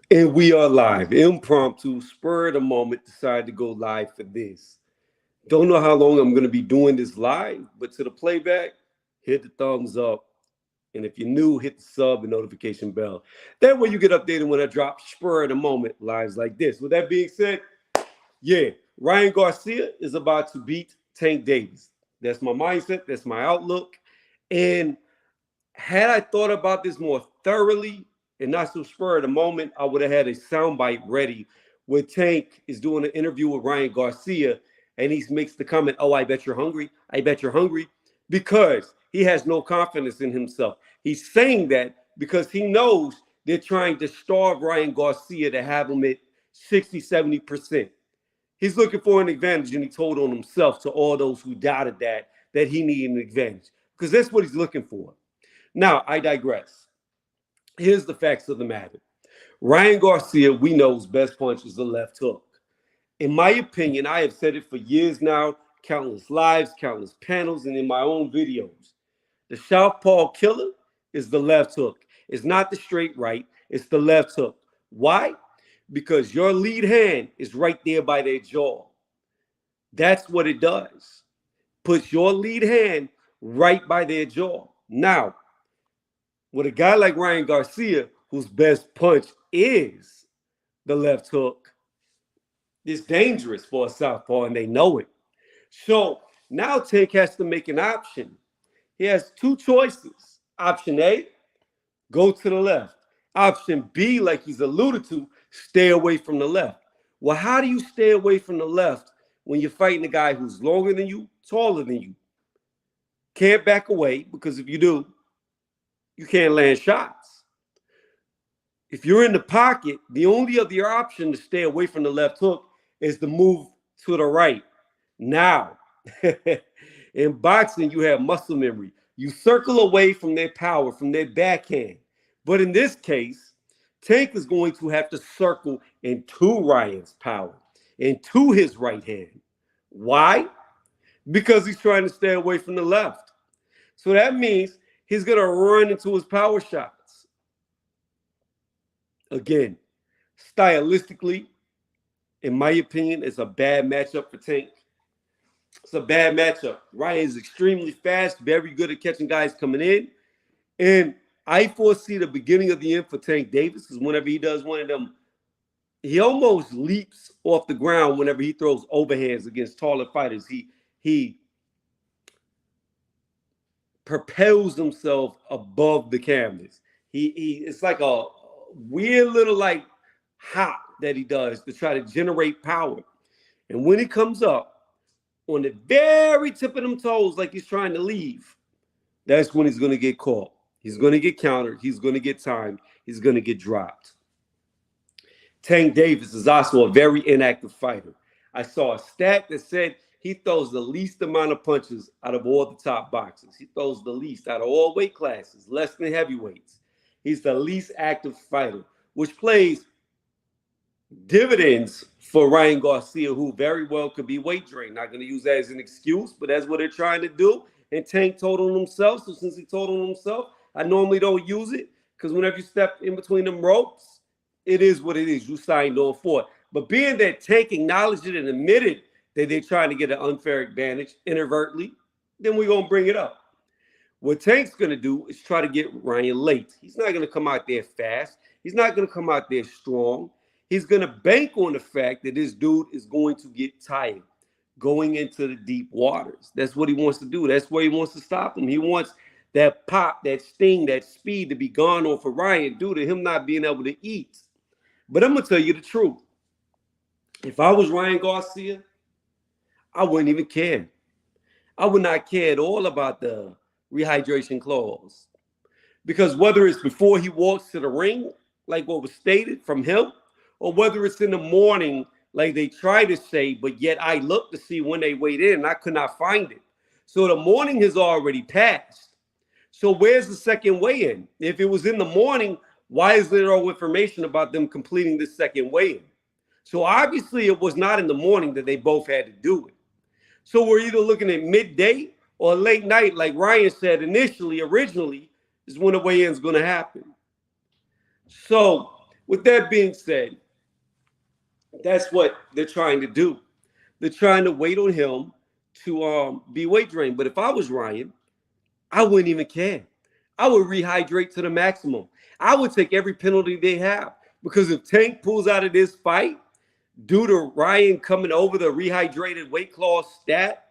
And we are live, impromptu, spur of the moment, decided to go live for this. Don't know how long I'm going to be doing this live, but to the playback, hit the thumbs up. And if you're new, hit the sub and notification bell. That way you get updated when I drop spur of the moment lives like this. With that being said, yeah, Ryan Garcia is about to beat Tank Davis. That's my mindset. That's my outlook. And had I thought about this more thoroughly and not so spur of the moment, I would have had a soundbite ready where Tank is doing an interview with Ryan Garcia and he makes the comment, "Oh, I bet you're hungry. I bet you're hungry," because he has no confidence in himself. He's saying that because he knows they're trying to starve Ryan Garcia to have him at 60, 70%. He's looking for an advantage, and he told on himself to all those who doubted that he needed an advantage because that's what he's looking for. Now, I digress. Here's the facts of the matter. Ryan Garcia, we know his best punch is the left hook. In my opinion, I have said it for years now, countless lives, countless panels, and in my own videos. The Southpaw killer is the left hook. It's not the straight right, it's the left hook. Why? Because your lead hand is right there by their jaw. That's what it does. Puts your lead hand right by their jaw. Now, with a guy like Ryan Garcia, whose best punch is the left hook, it's dangerous for a southpaw, and they know it. So now Tank has to make an option. He has two choices. Option A, go to the left. Option B, like he's alluded to, stay away from the left. Well, how do you stay away from the left when you're fighting a guy who's longer than you, taller than you? Can't back away, because if you do, you can't land shots. If you're in the pocket, the only other option to stay away from the left hook is to move to the right. Now, in boxing, you have muscle memory. You circle away from their power, from their backhand. But in this case, Tank is going to have to circle into Ryan's power, into his right hand. Why? Because he's trying to stay away from the left. So that means he's going to run into his power shots. Again, stylistically, in my opinion, it's a bad matchup for Tank. It's a bad matchup. Ryan is extremely fast, very good at catching guys coming in. And I foresee the beginning of the end for Tank Davis, because whenever he does one of them, he almost leaps off the ground whenever he throws overhands against taller fighters. He propels himself above the canvas. He it's like a weird little like hop that he does to try to generate power. And when he comes up on the very tip of them toes, like he's trying to leave, that's when he's going to get caught. He's going to get countered. He's going to get timed. He's going to get dropped. Tank Davis is also a very inactive fighter. I saw a stat that said he throws the least amount of punches out of all the top boxers. He throws the least out of all weight classes, less than heavyweights. He's the least active fighter, which plays dividends for Ryan Garcia, who very well could be weight drained. Not going to use that as an excuse, but that's what they're trying to do. And Tank told on himself. So since he told on himself, I normally don't use it, because whenever you step in between them ropes, it is what it is. You signed on for it. But being that Tank acknowledged it and admitted that they're trying to get an unfair advantage inadvertently, then we're going to bring it up. What Tank's going to do is try to get Ryan late. He's not going to come out there fast. He's not going to come out there strong. He's going to bank on the fact that this dude is going to get tired going into the deep waters. That's what he wants to do. That's where he wants to stop him. He wants that pop, that sting, that speed to be gone off of Ryan due to him not being able to eat. But I'm going to tell you the truth. If I was Ryan Garcia, I wouldn't even care. I would not care at all about the rehydration clause. Because whether it's before he walks to the ring, like what was stated from him, or whether it's in the morning, like they try to say, but yet I looked to see when they weighed in and I could not find it. So the morning has already passed. So where's the second weigh-in? If it was in the morning, why is there no information about them completing this second weigh-in? So obviously it was not in the morning that they both had to do it. So we're either looking at midday or late night, like Ryan said originally, is when the weigh-in is going to happen. So With that being said, that's what they're trying to do. They're trying to wait on him to be weight drained. But if I was Ryan, I wouldn't even care. I would rehydrate to the maximum. I would take every penalty they have. Because if Tank pulls out of this fight due to Ryan coming over the rehydrated weight class stat,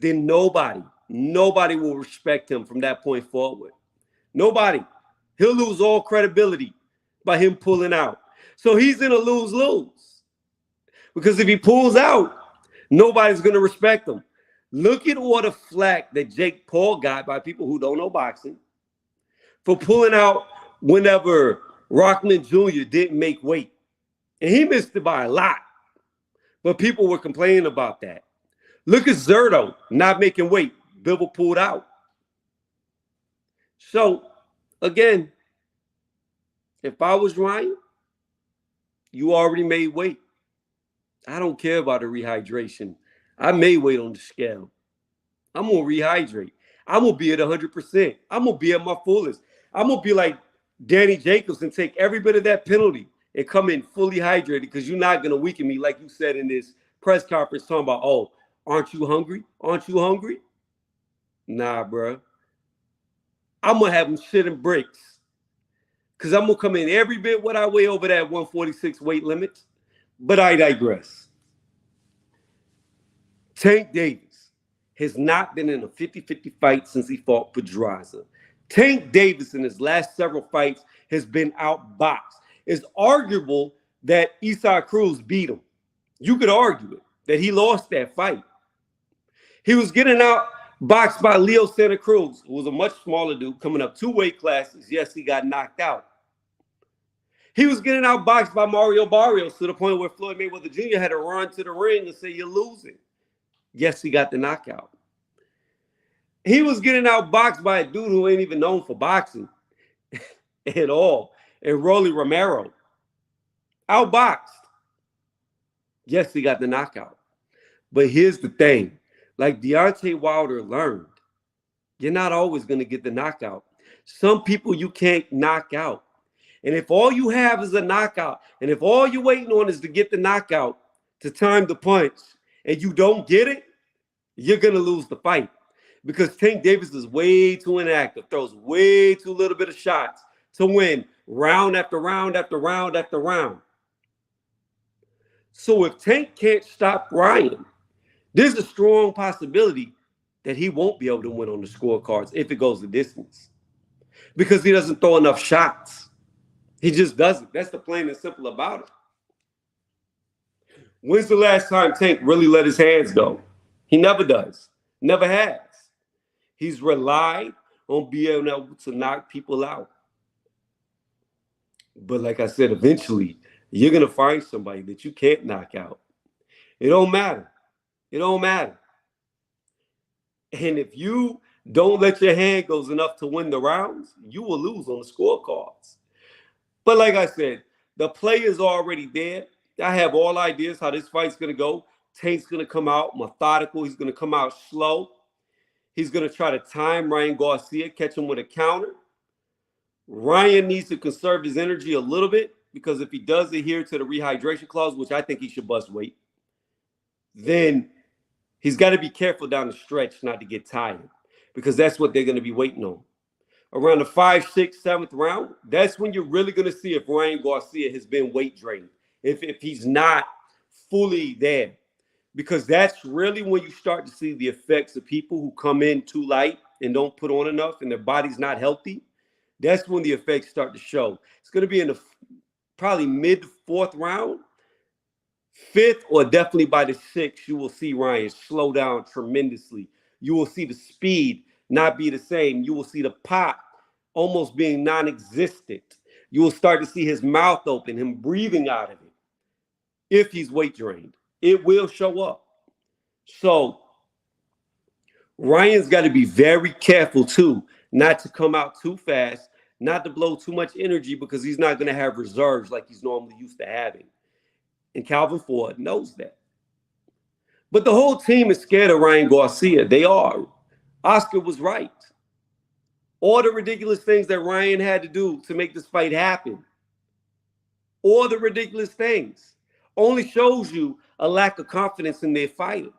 then nobody will respect him from that point forward. Nobody. He'll lose all credibility by him pulling out. So he's in a lose-lose. Because if he pulls out, nobody's going to respect him. Look at all the flack that Jake Paul got by people who don't know boxing for pulling out whenever Rockman Jr. didn't make weight. And he missed it by a lot. But people were complaining about that. Look at Zerto not making weight. Bivol pulled out. So, again, if I was Ryan, you already made weight. I don't care about the rehydration. I made weight on the scale. I'm going to rehydrate. I'm going to be at 100%. I'm going to be at my fullest. I'm going to be like Danny Jacobs and take every bit of that penalty and come in fully hydrated because you're not going to weaken me like you said in this press conference talking about, oh, aren't you hungry? Aren't you hungry? Nah, bro. I'm going to have them shit in bricks because I'm going to come in every bit what I weigh over that 146 weight limit. But I digress. Tank Davis has not been in a 50-50 fight since he fought Pedraza. Tank Davis in his last several fights has been outboxed. It's arguable that Isaac Cruz beat him. You could argue it, that he lost that fight. He was getting outboxed by Leo Santa Cruz, who was a much smaller dude, coming up 2 weight classes. Yes, he got knocked out. He was getting outboxed by Mario Barrios to the point where Floyd Mayweather Jr. had to run to the ring and say, you're losing. Yes, he got the knockout. He was getting outboxed by a dude who ain't even known for boxing at all, and Rolly Romero. Outboxed. Yes, he got the knockout. But here's the thing. Like Deontay Wilder learned, you're not always going to get the knockout. Some people you can't knock out. And if all you have is a knockout, and if all you're waiting on is to get the knockout, to time the punch, and you don't get it, you're going to lose the fight. Because Tank Davis is way too inactive, throws way too little bit of shots to win round after round after round after round. So if Tank can't stop Ryan, there's a strong possibility that he won't be able to win on the scorecards if it goes the distance. Because he doesn't throw enough shots. He just doesn't. That's the plain and simple about it. When's the last time Tank really let his hands go? He never does. Never has. He's relied on being able to knock people out. But like I said, eventually, you're going to find somebody that you can't knock out. It don't matter. It don't matter. And if you don't let your hand go enough to win the rounds, you will lose on the scorecards. But like I said, the play is already there. I have all ideas how this fight's going to go. Tank's going to come out methodical. He's going to come out slow. He's going to try to time Ryan Garcia, catch him with a counter. Ryan needs to conserve his energy a little bit because if he does adhere to the rehydration clause, which I think he should bust weight, then he's got to be careful down the stretch not to get tired because that's what they're going to be waiting on. Around the 5th, 6th, 7th round, that's when you're really going to see if Ryan Garcia has been weight drained, if he's not fully there. Because that's really when you start to see the effects of people who come in too light and don't put on enough and their body's not healthy. That's when the effects start to show. It's going to be in the probably mid-4th round. 5th or definitely by the 6th, you will see Ryan slow down tremendously. You will see the speed not be the same. You will see the pop almost being non-existent. You will start to see his mouth open, him breathing out of it. If he's weight drained, it will show up. So Ryan's got to be very careful too, not to come out too fast, not to blow too much energy because he's not going to have reserves like he's normally used to having. And Calvin Ford knows that. But the whole team is scared of Ryan Garcia. They are. Oscar was right. All the ridiculous things that Ryan had to do to make this fight happen, or the ridiculous things. Only shows you a lack of confidence in their fighter.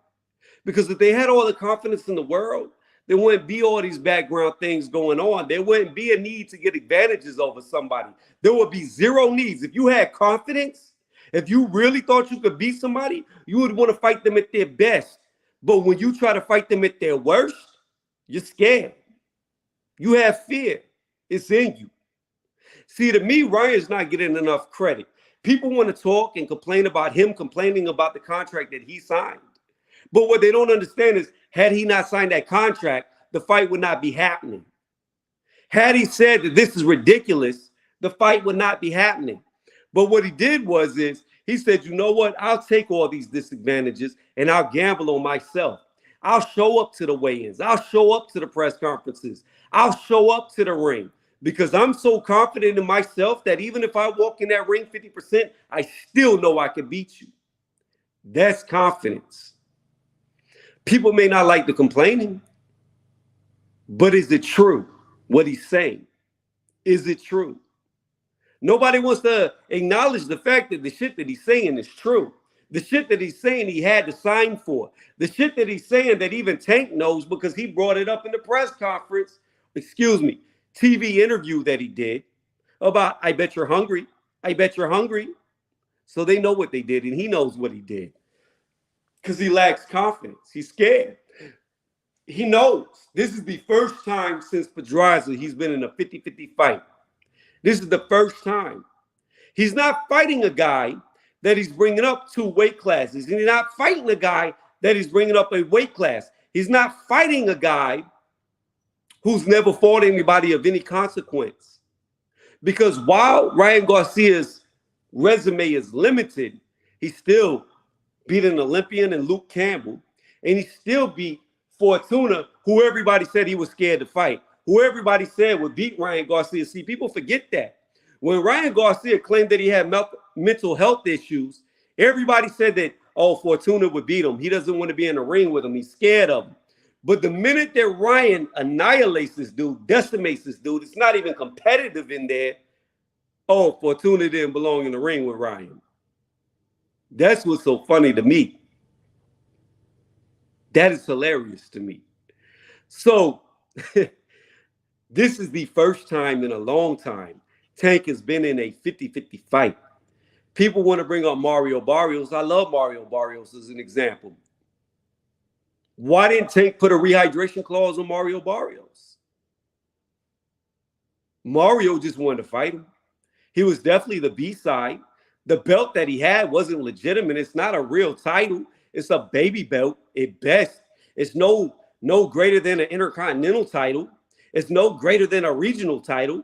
Because if they had all the confidence in the world, there wouldn't be all these background things going on. There wouldn't be a need to get advantages over somebody. There would be zero needs. If you had confidence, if you really thought you could beat somebody, you would want to fight them at their best. But when you try to fight them at their worst, you're scared. You have fear. It's in you. See, to me, Ryan's not getting enough credit. People want to talk and complain about him complaining about the contract that he signed. But what they don't understand is, had he not signed that contract, the fight would not be happening. Had he said that this is ridiculous, the fight would not be happening. But what he did was he said, you know what? I'll take all these disadvantages and I'll gamble on myself. I'll show up to the weigh-ins. I'll show up to the press conferences. I'll show up to the ring because I'm so confident in myself that even if I walk in that ring 50%, I still know I can beat you. That's confidence. People may not like the complaining, but is it true what he's saying? Is it true? Nobody wants to acknowledge the fact that the shit that he's saying is true. The shit that he's saying he had to sign for. The shit that he's saying that even Tank knows because he brought it up in the press conference, TV interview that he did about, I bet you're hungry. I bet you're hungry. So they know what they did and he knows what he did. Because he lacks confidence. He's scared. He knows this is the first time since Pedraza he's been in a 50-50 fight. This is the first time. He's not fighting a guy that he's bringing up 2 weight classes. And he's not fighting a guy that he's bringing up a weight class. He's not fighting a guy who's never fought anybody of any consequence. Because while Ryan Garcia's resume is limited, he still beat an Olympian and Luke Campbell, and he still beat Fortuna, who everybody said he was scared to fight, who everybody said would beat Ryan Garcia. See, people forget that. When Ryan Garcia claimed that he had mental health issues, everybody said that, oh, Fortuna would beat him. He doesn't want to be in the ring with him. He's scared of him. But the minute that Ryan annihilates this dude, decimates this dude, it's not even competitive in there. Oh, Fortuna didn't belong in the ring with Ryan. That's what's so funny to me. That is hilarious to me. So this is the first time in a long time Tank has been in a 50-50 fight. People want to bring up Mario Barrios. I love Mario Barrios as an example. Why didn't Tank put a rehydration clause on Mario Barrios? Mario just wanted to fight him. He was definitely the B-side. The belt that he had wasn't legitimate. It's not a real title. It's a baby belt at best. It's no greater than an Intercontinental title. It's no greater than a regional title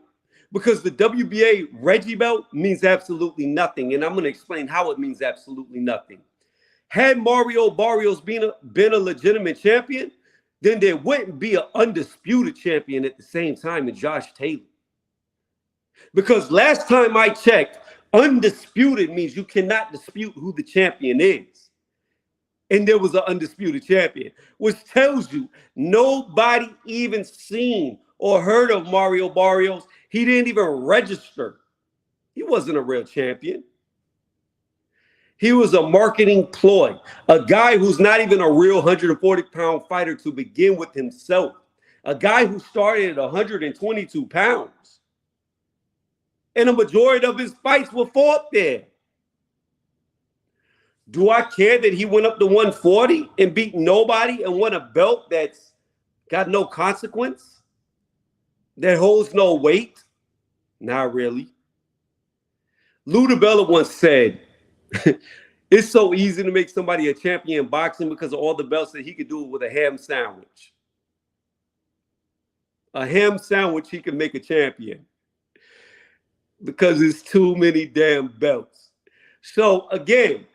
because the WBA Reggie belt means absolutely nothing. And I'm going to explain how it means absolutely nothing. Had Mario Barrios been a legitimate champion, then there wouldn't be an undisputed champion at the same time as Josh Taylor. Because last time I checked, undisputed means you cannot dispute who the champion is. And there was an undisputed champion, which tells you nobody even seen or heard of Mario Barrios. He didn't even register. He wasn't a real champion. He was a marketing ploy, a guy who's not even a real 140-pound fighter to begin with himself, a guy who started at 122 pounds. And a majority of his fights were fought there. Do I care that he went up to 140 and beat nobody and won a belt that's got no consequence? That holds no weight? Not really. Lou DiBella once said, it's so easy to make somebody a champion in boxing because of all the belts that he could do with a ham sandwich. A ham sandwich, he can make a champion. Because it's too many damn belts. So again,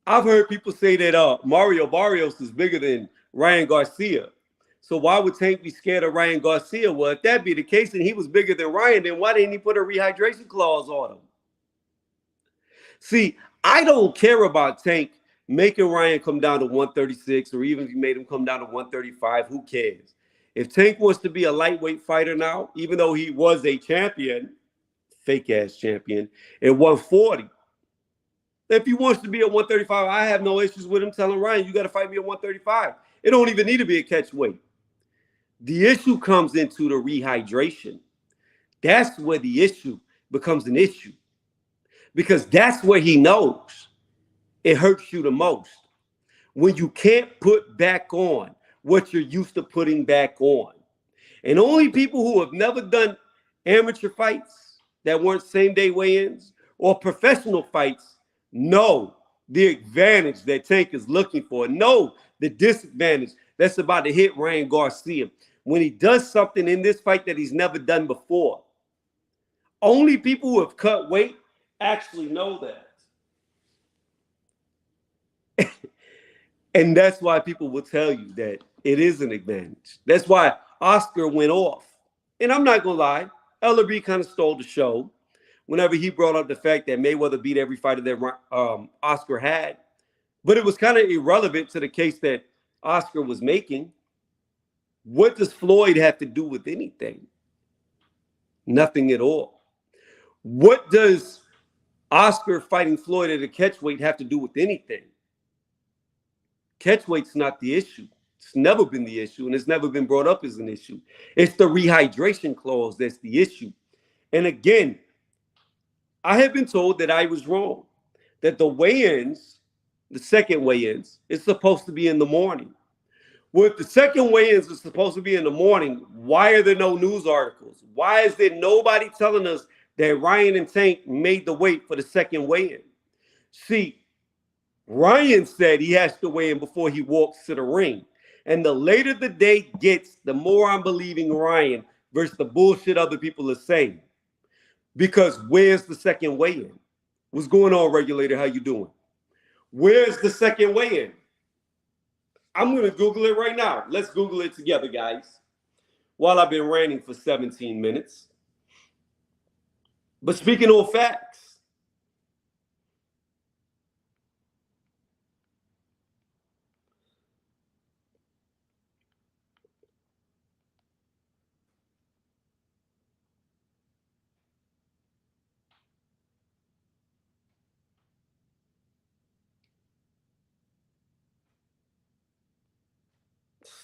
I've heard people say that Mario Barrios is bigger than Ryan Garcia. So why would Tank be scared of Ryan Garcia? Well, if that be the case and he was bigger than Ryan, then why didn't he put a rehydration clause on him? See, I don't care about Tank making Ryan come down to 136 or even if he made him come down to 135, who cares? If Tank wants to be a lightweight fighter now, even though he was a champion, fake ass champion, at 140. If he wants to be at 135, I have no issues with him telling Ryan, you got to fight me at 135. It don't even need to be a catch weight. The issue comes into the rehydration. That's where the issue becomes an issue, because that's where he knows it hurts you the most. When you can't put back on what you're used to putting back on. And only people who have never done amateur fights that weren't same-day weigh-ins or professional fights know the advantage that Tank is looking for, know the disadvantage that's about to hit Ryan Garcia when he does something in this fight that he's never done before. Only people who have cut weight actually know that. And that's why people will tell you that it is an advantage. That's why Oscar went off. And I'm not going to lie, LB kind of stole the show whenever he brought up the fact that Mayweather beat every fighter that Oscar had. But it was kind of irrelevant to the case that Oscar was making. What does Floyd have to do with anything? Nothing at all. What does Oscar fighting Floyd at a catchweight have to do with anything? Catchweight's not the issue. It's never been the issue, and it's never been brought up as an issue. It's the rehydration clause that's the issue. And again, I have been told that I was wrong, that the weigh-ins, the second weigh-ins, is supposed to be in the morning. Well, if the second weigh-ins is supposed to be in the morning, why are there no news articles? Why is there nobody telling us that Ryan and Tank made the weight for the second weigh-in? See, Ryan said he has to weigh in before he walks to the ring. And the later the day gets, the more I'm believing Ryan versus the bullshit other people are saying. Because where's the second weigh-in? What's going on, regulator? How you doing? Where's the second weigh-in? I'm going to Google it right now. Let's Google it together, guys. While I've been ranting for 17 minutes. But speaking of facts,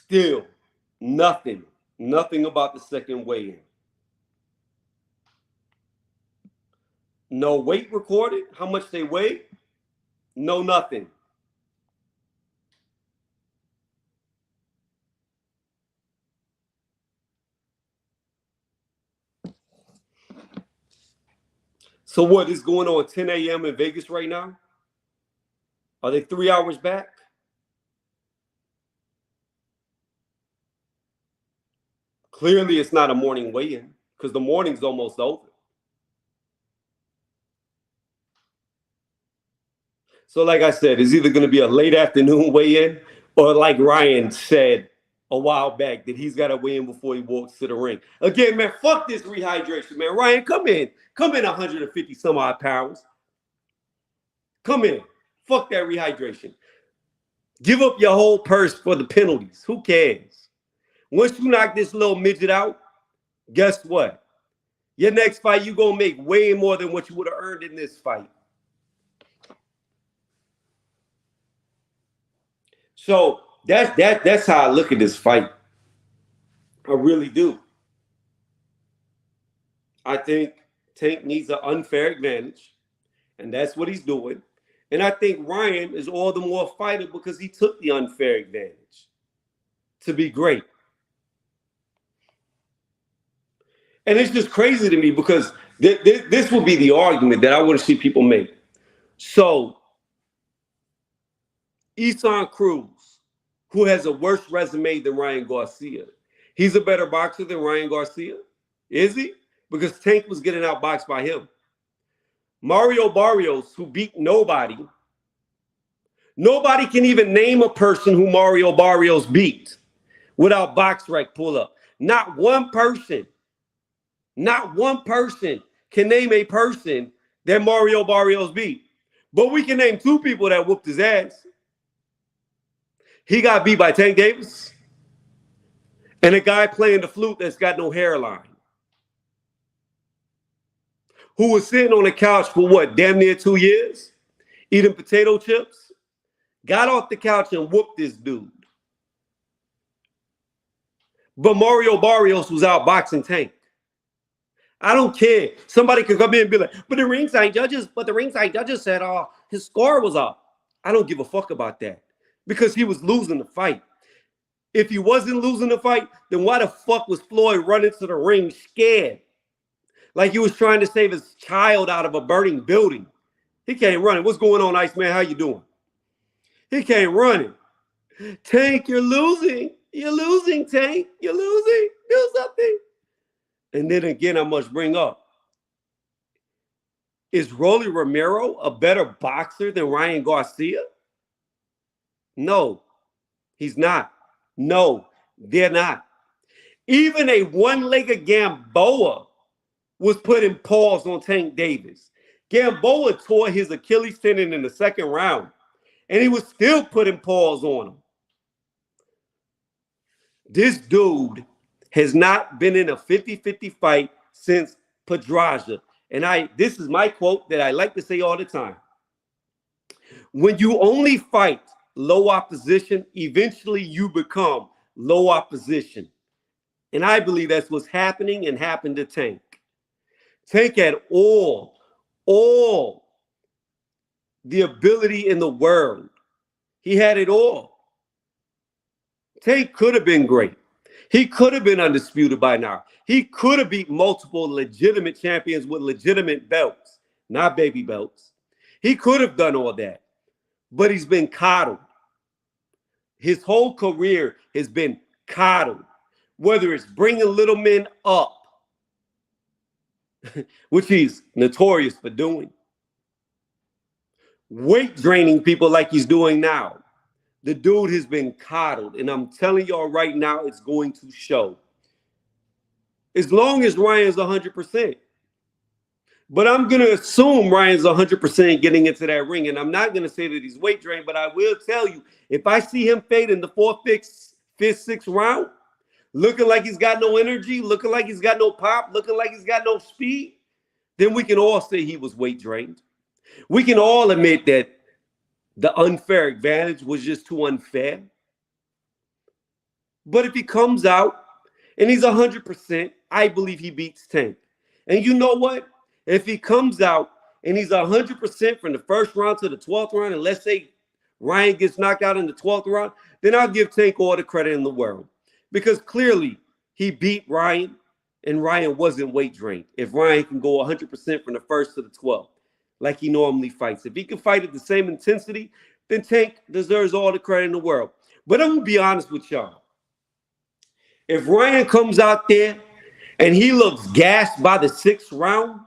still nothing about the second weigh-in. No weight recorded, how much they weigh, no nothing. So what is going on 10 a.m. in Vegas right now? Are they 3 hours back? Clearly, it's not a morning weigh-in because the morning's almost over. So like I said, it's either going to be a late afternoon weigh-in or like Ryan said a while back that he's got to weigh in before he walks to the ring. Again, man, fuck this rehydration, man. Ryan, come in 150 some odd pounds. Come in. Fuck that rehydration. Give up your whole purse for the penalties. Who cares? Once you knock this little midget out, guess what? Your next fight, you're going to make way more than what you would have earned in this fight. So that's how I look at this fight. I really do. I think Tank needs an unfair advantage, and that's what he's doing. And I think Ryan is all the more fighter because he took the unfair advantage to be great. And it's just crazy to me because this will be the argument that I want to see people make. So, Isan Cruz, who has a worse resume than Ryan Garcia, he's a better boxer than Ryan Garcia? Is he? Because Tank was getting outboxed by him. Mario Barrios, who beat nobody. Nobody can even name a person who Mario Barrios beat without BoxRec pull up. Not one person can name a person that Mario Barrios beat. But we can name two people that whooped his ass. He got beat by Tank Davis and a guy playing the flute that's got no hairline. who was sitting on the couch for what, damn near 2 years, eating potato chips, got off the couch and whooped this dude. But Mario Barrios was out boxing Tank. I don't care. Somebody could come in and be like, but the ringside judges said his score was off. I don't give a fuck about that because he was losing the fight. If he wasn't losing the fight, then why the fuck was Floyd running to the ring scared? Like he was trying to save his child out of a burning building. He came running. What's going on, Iceman? How you doing? He came running. Tank, you're losing. You're losing, Tank. You're losing. Do something. And then again, I must bring up, is Rolly Romero a better boxer than Ryan Garcia? No, he's not. No, they're not. Even a one-legged Gamboa was putting paws on Tank Davis. Gamboa tore his Achilles tendon in the second round, and he was still putting paws on him. This dude has not been in a 50-50 fight since Pedraza. And this is my quote that I like to say all the time. When you only fight low opposition, eventually you become low opposition. And I believe that's what's happening and happened to Tank. Tank had all the ability in the world. He had it all. Tank could have been great. He could have been undisputed by now. He could have beat multiple legitimate champions with legitimate belts, not baby belts. He could have done all that, but he's been coddled. His whole career has been coddled, whether it's bringing little men up, which he's notorious for doing, weight draining people like he's doing now. The dude has been coddled, and I'm telling y'all right now, it's going to show. As long as Ryan's 100%. But I'm going to assume Ryan's 100% getting into that ring, and I'm not going to say that he's weight drained, but I will tell you, if I see him fade in the fourth, fifth, sixth round, looking like he's got no energy, looking like he's got no pop, looking like he's got no speed, then we can all say he was weight drained. We can all admit that the unfair advantage was just too unfair. But if he comes out and he's 100%, I believe he beats Tank. And you know what? If he comes out and he's 100% from the first round to the 12th round, and let's say Ryan gets knocked out in the 12th round, then I'll give Tank all the credit in the world. Because clearly he beat Ryan, and Ryan wasn't weight drained. If Ryan can go 100% from the first to the 12th, like he normally fights. If he can fight at the same intensity, then Tank deserves all the credit in the world. But I'm going to be honest with y'all. If Ryan comes out there and he looks gassed by the 6th round,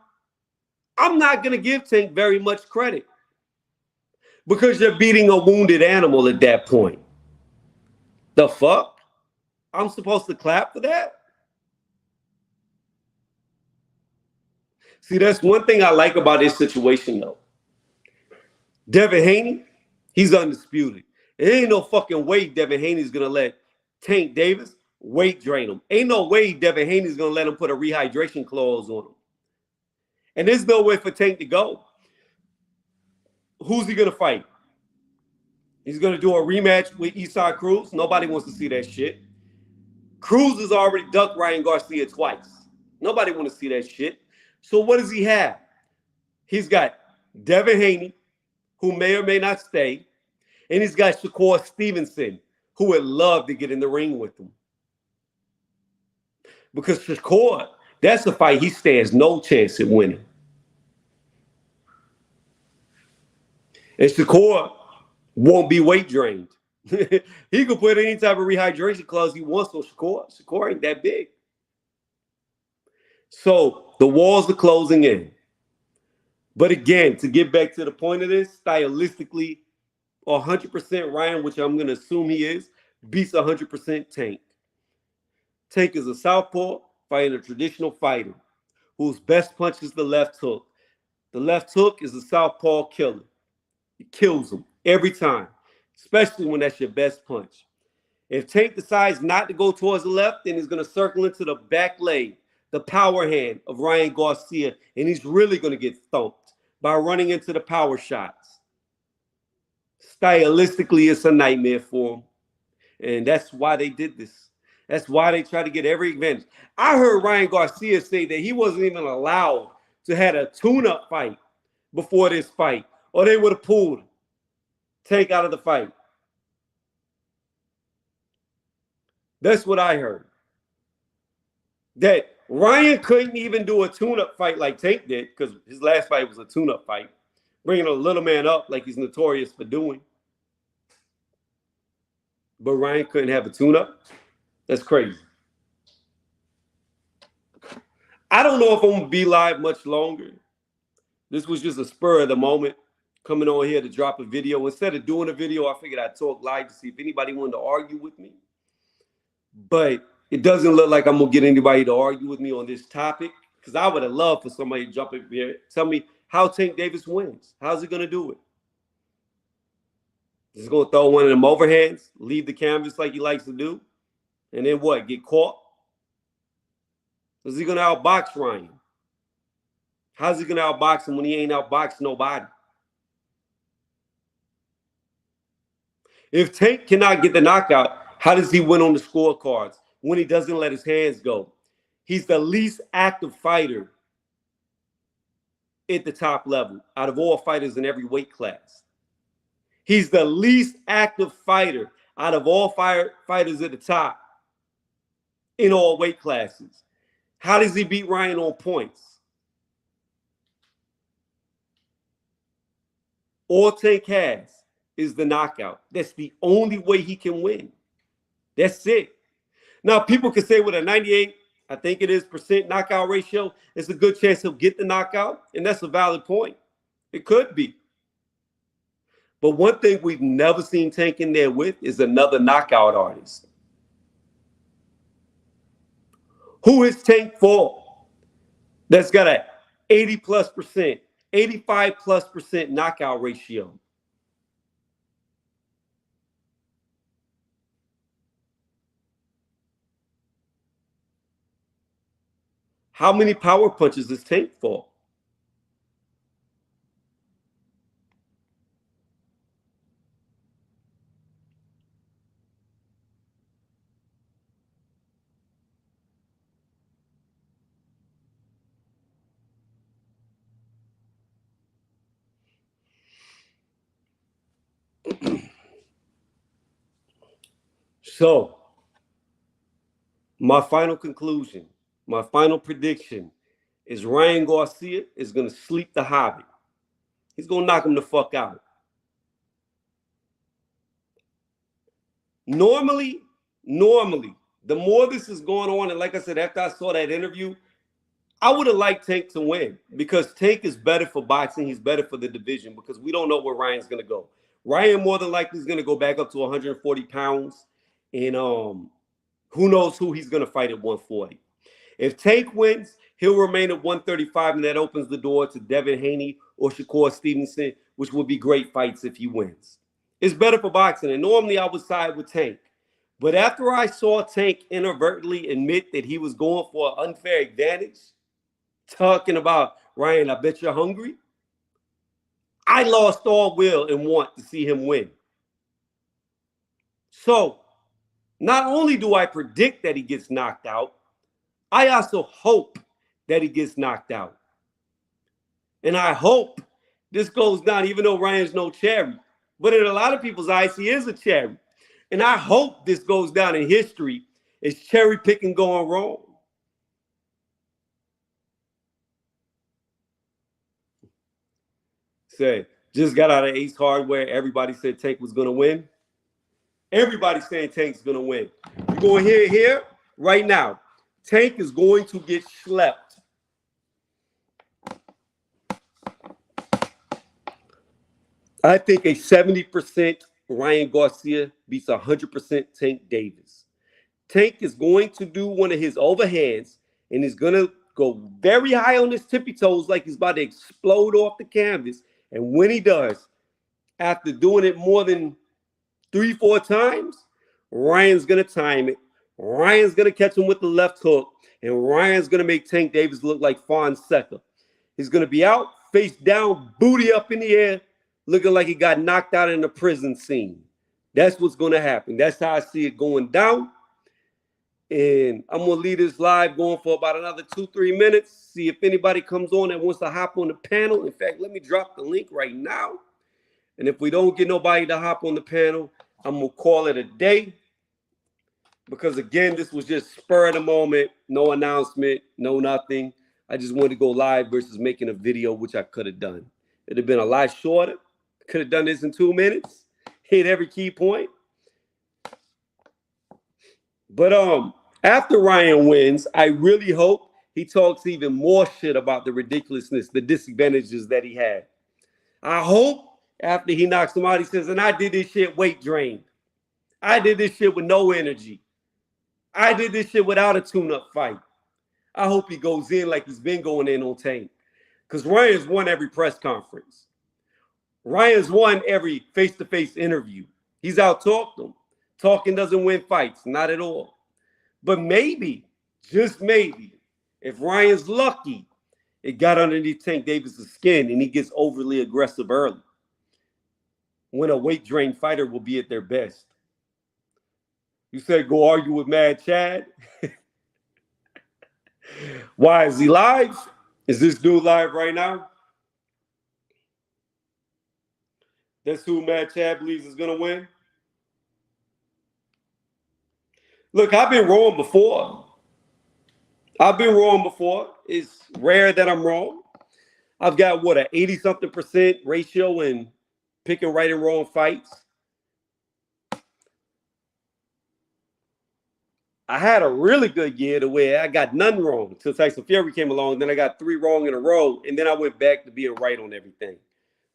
I'm not going to give Tank very much credit because you're beating a wounded animal at that point. The fuck? I'm supposed to clap for that? See, that's one thing I like about this situation, though. Devin Haney, he's undisputed. There ain't no fucking way Devin Haney's going to let Tank Davis weight drain him. Ain't no way Devin Haney's going to let him put a rehydration clause on him. And there's no way for Tank to go. Who's he going to fight? He's going to do a rematch with Esau Cruz? Nobody wants to see that shit. Cruz has already ducked Ryan Garcia twice. Nobody wants to see that shit. So what does he have? He's got Devin Haney, who may or may not stay, and he's got Shakur Stevenson, who would love to get in the ring with him. Because Shakur, that's a fight he stands no chance at winning. And Shakur won't be weight drained. He can put any type of rehydration clause he wants on Shakur. Shakur ain't that big. So the walls are closing in. But again, to get back to the point of this, stylistically, 100% Ryan, which I'm going to assume he is, beats 100% Tank. Tank is a southpaw fighting a traditional fighter whose best punch is the left hook. The left hook is a southpaw killer. It kills him every time, especially when that's your best punch. If Tank decides not to go towards the left, then he's going to circle into the back leg, the power hand of Ryan Garcia, and he's really going to get thumped by running into the power shots. Stylistically, it's a nightmare for him. And that's why they did this. That's why they try to get every advantage. I heard Ryan Garcia say that he wasn't even allowed to have a tune-up fight before this fight, or they would have pulled Tank out of the fight. That's what I heard. That Ryan couldn't even do a tune-up fight like Tank did, because his last fight was a tune-up fight, bringing a little man up like he's notorious for doing. But Ryan couldn't have a tune-up? That's crazy. I don't know if I'm going to be live much longer. This was just a spur of the moment, coming on here to drop a video. Instead of doing a video, I figured I'd talk live to see if anybody wanted to argue with me. But it doesn't look like I'm going to get anybody to argue with me on this topic, because I would have loved for somebody to jump in here, tell me how Tank Davis wins. How's he going to do it? He's going to throw one of them overhands, leave the canvas like he likes to do, and then what, get caught? Is he going to outbox Ryan? How's he going to outbox him when he ain't outboxed nobody? If Tank cannot get the knockout, how does he win on the scorecards when he doesn't let his hands go? He's the least active fighter at the top level out of all fighters in every weight class. He's the least active fighter out of all fighters at the top in all weight classes. How does he beat Ryan on points? All Tank has is the knockout. That's the only way he can win. That's it. Now, people can say with a 98, I think it is, % knockout ratio, it's a good chance he'll get the knockout, and that's a valid point. It could be. But one thing we've never seen Tank in there with is another knockout artist. Who is Tank for? That's got a 80+%, 85+% knockout ratio. How many power punches is Tank for? So, my final conclusion, my final prediction is Ryan Garcia is going to sleep the Hobbit. He's going to knock him the fuck out. Normally, the more this is going on, and like I said, after I saw that interview, I would have liked Tank to win, because Tank is better for boxing. He's better for the division, because we don't know where Ryan's going to go. Ryan more than likely is going to go back up to 140 pounds, and who knows who he's going to fight at 140. If Tank wins, he'll remain at 135, and that opens the door to Devin Haney or Shakur Stevenson, which would be great fights if he wins. It's better for boxing, and normally I would side with Tank. But after I saw Tank inadvertently admit that he was going for an unfair advantage, talking about, Ryan, I bet you're hungry, I lost all will and want to see him win. So, not only do I predict that he gets knocked out, I also hope that he gets knocked out. And I hope this goes down, even though Ryan's no cherry. But in a lot of people's eyes, he is a cherry. And I hope this goes down in history as cherry picking going wrong. Say, just got out of Ace Hardware. Everybody said Tank was going to win. Everybody's saying Tank's going to win. You're going to hear it here right now. Tank is going to get schlepped. I think a 70% Ryan Garcia beats 100% Tank Davis. Tank is going to do one of his overhands, and he's going to go very high on his tippy toes like he's about to explode off the canvas. And when he does, after doing it more than 3-4 times, Ryan's going to time it. Ryan's going to catch him with the left hook. And Ryan's going to make Tank Davis look like Fonseca. He's going to be out, face down, booty up in the air, looking like he got knocked out in a prison scene. That's what's going to happen. That's how I see it going down. And I'm going to leave this live going for about another 2-3 minutes. See if anybody comes on that wants to hop on the panel. In fact, let me drop the link right now. And if we don't get nobody to hop on the panel, I'm going to call it a day. Because, again, this was just spur of the moment. No announcement, no nothing. I just wanted to go live versus making a video, which I could have done. It'd have been a lot shorter. Could have done this in 2 minutes. Hit every key point. But after Ryan wins, I really hope he talks even more shit about the ridiculousness, the disadvantages that he had. I hope after he knocks him out, he says, and I did this shit weight drained. I did this shit with no energy. I did this shit without a tune-up fight. I hope he goes in like he's been going in on Tank. Because Ryan's won every press conference. Ryan's won every face-to-face interview. He's out-talked them. Talking doesn't win fights, not at all. But maybe, just maybe, if Ryan's lucky, it got underneath Tank Davis' skin and he gets overly aggressive early. When a weight-drained fighter will be at their best. You said go argue with Mad Chad? Why, is he live? Is this dude live right now? That's who Mad Chad believes is going to win? Look, I've been wrong before. It's rare that I'm wrong. I've got, what, an 80-something% ratio in picking right and wrong fights. I had a really good year to where I got none wrong until Tyson Fury came along. Then I got 3 wrong in a row, and then I went back to being right on everything.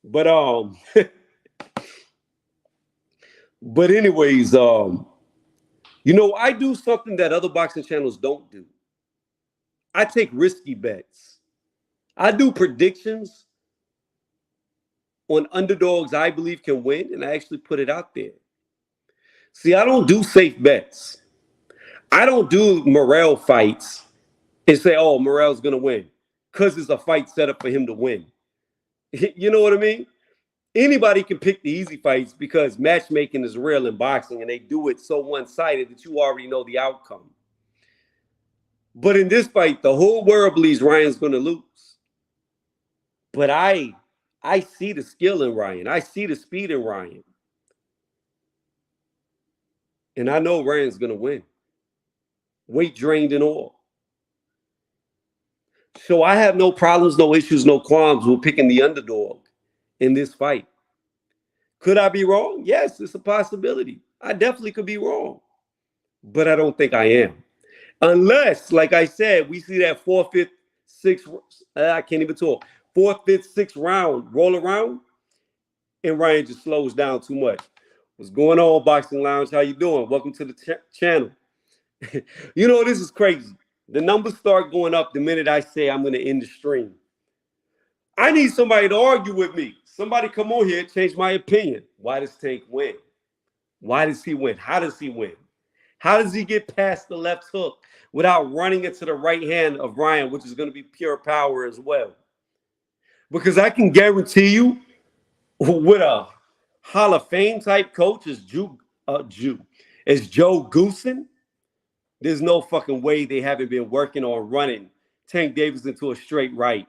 But but anyways, you know, I do something that other boxing channels don't do. I take risky bets. I do predictions on underdogs I believe can win, and I actually put it out there. See, I don't do safe bets. I don't do Morrell fights and say, oh, Morrell's going to win because it's a fight set up for him to win. You know what I mean? Anybody can pick the easy fights because matchmaking is real in boxing, and they do it so one-sided that you already know the outcome. But in this fight, the whole world believes Ryan's going to lose. But I see the skill in Ryan. I see the speed in Ryan. And I know Ryan's going to win. Weight drained and all. So I have no problems, no issues, no qualms with picking the underdog in this fight. Could I be wrong? Yes, it's a possibility. I definitely could be wrong. But I don't think I am. Unless, like I said, we see that 4th, 5th, 6th, I can't even talk, 4th, 5th, 6th round roll around, and Ryan just slows down too much. What's going on, Boxing Lounge? How you doing? Welcome to the channel. You know, this is crazy. The numbers start going up the minute I say I'm going to end the stream. I need somebody to argue with me. Somebody come on here and change my opinion. Why does Tank win? Why does he win? How does he win? How does he get past the left hook without running into the right hand of Ryan, which is going to be pure power as well? Because I can guarantee you, with a Hall of Fame type coach as Joe Goosen, there's no fucking way they haven't been working on running Tank Davis into a straight right.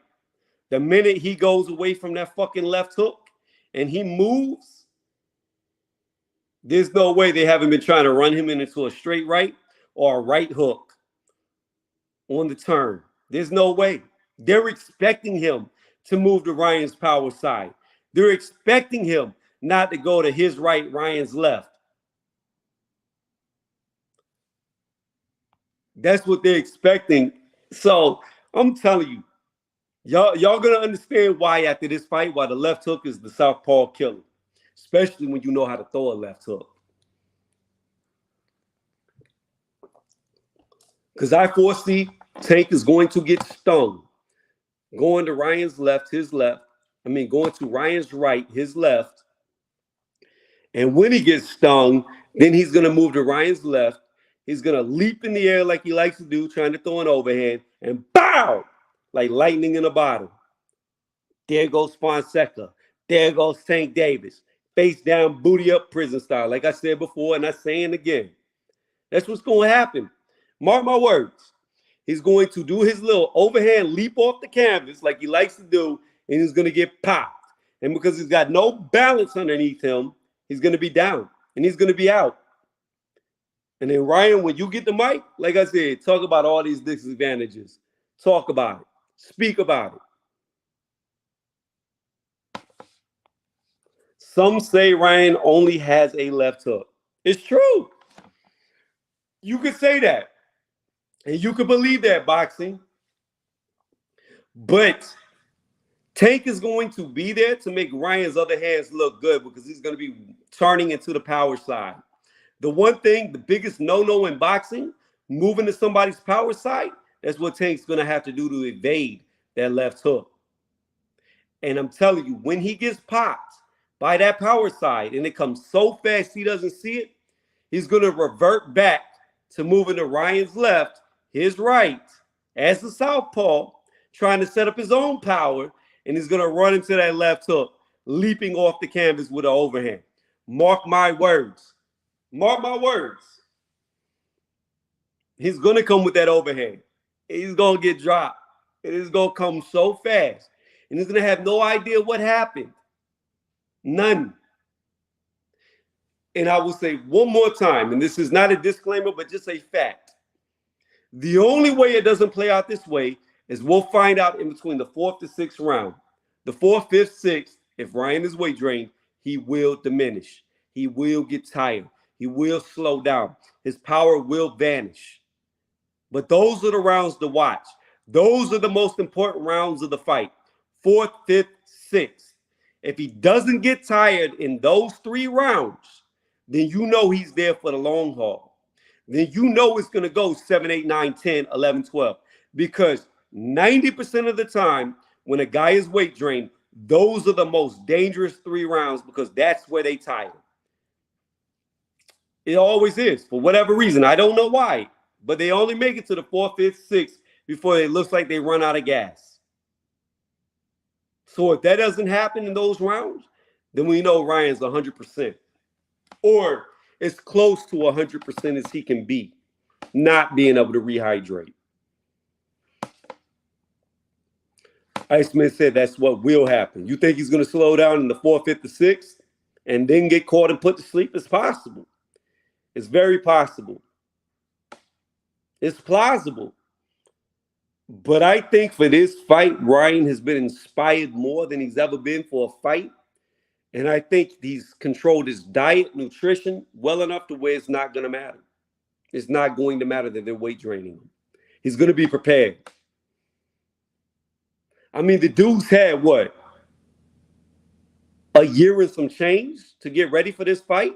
The minute he goes away from that fucking left hook and he moves, there's no way they haven't been trying to run him into a straight right or a right hook on the turn. There's no way. They're expecting him to move to Ryan's power side. They're expecting him not to go to his right, Ryan's left. That's what they're expecting. So I'm telling you, y'all gonna understand why after this fight, why the left hook is the southpaw killer, especially when you know how to throw a left hook. Because I foresee Tank is going to get stung. Going to Ryan's left, his left. I mean, going to Ryan's right, his left. And when he gets stung, then he's going to move to Ryan's left. He's going to leap in the air like he likes to do, trying to throw an overhand, and bow, like lightning in a bottle. There goes Fonseca. There goes tankdavis. Face down, booty up, prison style. Like I said before, and I'm saying again. That's what's going to happen. Mark my words. He's going to do his little overhand leap off the canvas like he likes to do, and he's going to get popped. And because he's got no balance underneath him, he's going to be down, and he's going to be out. And then, Ryan, when you get the mic, like I said, talk about all these disadvantages. Talk about it. Speak about it. Some say Ryan only has a left hook. It's true. You could say that. And you could believe that, boxing. But Tank is going to be there to make Ryan's other hands look good because he's going to be turning into the power side. The one thing, the biggest no-no in boxing, moving to somebody's power side, that's what Tank's going to have to do to evade that left hook. And I'm telling you, when he gets popped by that power side and it comes so fast he doesn't see it, he's going to revert back to moving to Ryan's left, his right, as the southpaw, trying to set up his own power, and he's going to run into that left hook, leaping off the canvas with an overhand. Mark my words. Mark my words. He's going to come with that overhand. He's going to get dropped. It is going to come so fast. And he's going to have no idea what happened. None. And I will say one more time, and this is not a disclaimer, but just a fact. The only way it doesn't play out this way is we'll find out in between the 4th to 6th round. The 4th, 5th, 6th, if Ryan is weight drained, he will diminish. He will get tired. He will slow down. His power will vanish. But those are the rounds to watch. Those are the most important rounds of the fight. 4th, 5th, 6th. If he doesn't get tired in those 3 rounds, then you know he's there for the long haul. Then you know it's going to go 7, 8, 9, 10, 11, 12. Because 90% of the time, when a guy is weight drained, those are the most dangerous 3 rounds because that's where they tire. It always is, for whatever reason. I don't know why, but they only make it to the 4th, 5th, 6th before it looks like they run out of gas. So if that doesn't happen in those rounds, then we know Ryan's 100%. Or as close to 100% as he can be, not being able to rehydrate. Iceman said that's what will happen. You think he's going to slow down in the 4th, 5th, or 6th and then get caught and put to sleep? It's possible. It's very possible. It's plausible. But I think for this fight, Ryan has been inspired more than he's ever been for a fight. And I think he's controlled his diet, nutrition well enough to where it's not going to matter. It's not going to matter that they're weight draining him. He's going to be prepared. I mean, the dude's had what? A year and some change to get ready for this fight,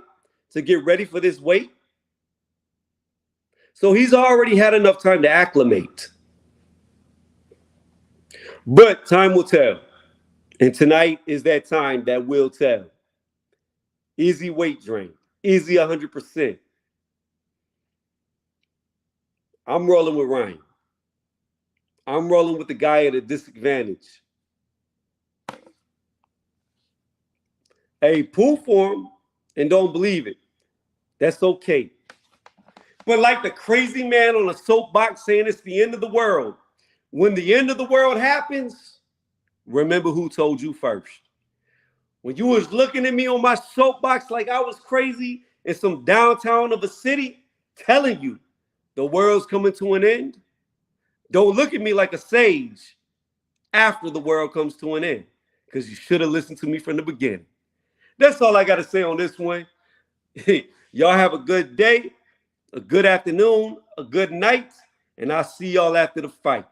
to get ready for this weight. So he's already had enough time to acclimate. But time will tell. And tonight is that time that will tell. Is he weight drained? Is he 100%? I'm rolling with Ryan. I'm rolling with the guy at a disadvantage. Hey, pull for him and don't believe it. That's okay. But like the crazy man on a soapbox saying it's the end of the world, when the end of the world happens, remember who told you first. When you was looking at me on my soapbox like I was crazy in some downtown of a city, telling you the world's coming to an end, don't look at me like a sage after the world comes to an end, because you should have listened to me from the beginning. That's all I got to say on this one. Y'all have a good day, a good afternoon, a good night, and I'll see y'all after the fight.